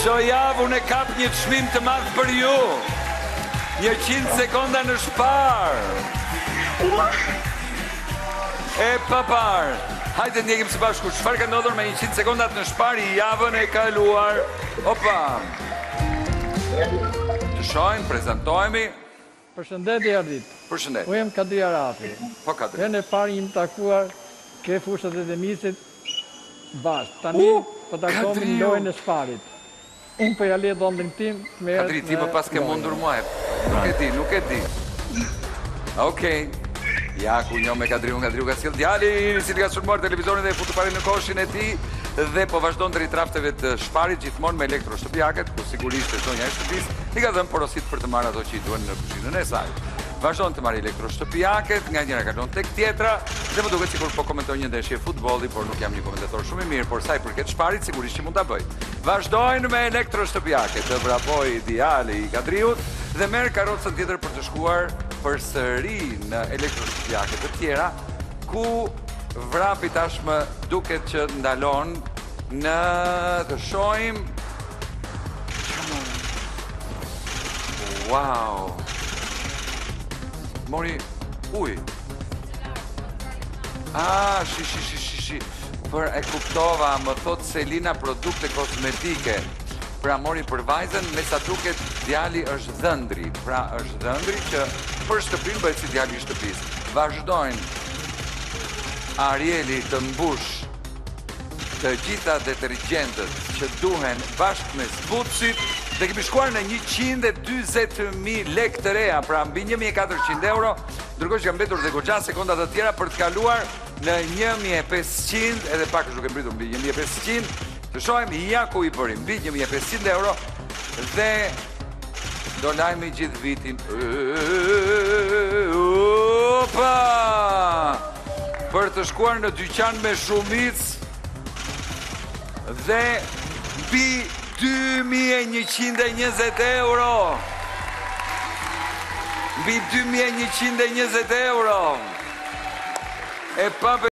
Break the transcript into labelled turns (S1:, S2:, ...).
S1: Kjo javë unë e kap një çmim të madh për ju. 100 sekonda në shpar. E papar. Hajde ndjekim së bashku. Çfarë ka ndodhur me 100 sekondat në shpar i javën e kaluar? Opa. Të shohim, prezantohemi.
S2: Përshëndetje Ardit.
S1: Përshëndetje.
S2: Unë jam Kadri Arafi.
S1: Po Kadri.
S2: Herën e parë jam takuar ke fushat e Demisit bashkë. Tani po takohemi në lojën e Shparit. Unë po ja le dhomën tim.
S1: Kadri, ti më pas ke mundur mua. Nuk e di. Okej. Ja, ku njo me Kadriu ka sjell djali, si ka sulmuar televizorin dhe futu pare në koshin e ti dhe po vazhdon të ritrafteve të Shparit gjithmonë me elektroshtëpiaket, ku sigurisht e zonja e shtëpis i ka dhënë porosit për të marrë ato që i duen në kuzhinën e saj. Vazhdon të marrë elektroshtëpiaket, nga njëra kalon tek tjetra dhe më duket sikur po komentoj një ndeshje futbolli, por nuk jam një komentator shumë i mirë, por sa i përket Shparit sigurisht që mund ta bëj. Vazhdojnë me elektroshtëpiaket, të vrapoj djali i Kadriut dhe merr karrocën tjetër për të shkuar përsëri në elektroshtëpiaket të tjera, ku vrapi tashmë duket që ndalon në të shohim. Wow. Mori uj. Shi. Për e kuptova, më thot Selina produkte kozmetike. Pra mori për vajzën, me sa duket djali është dhëndri. Pra është dhëndri që për shtëpin bëhet si djali i shtëpis. Vazhdojnë Arieli të mbush të gjitha detergjentët që duhen bashkë me zbutësit dhe kemi shkuar në 120.000 lek të reja, pra mbi 1.400 euro, ndërkohë që kam mbetur dhe goxha sekondat të tjera për të kaluar në 1.500, edhe pak është duke mbritur mbi 1.500, të shohem ja ku i bërim, mbi 1.500 euro dhe do lajmi gjithë vitin. Opa! Për të shkuar në dyqan me shumic dhe mbi 2.120 euro. Mbi 2.120 euro. E pa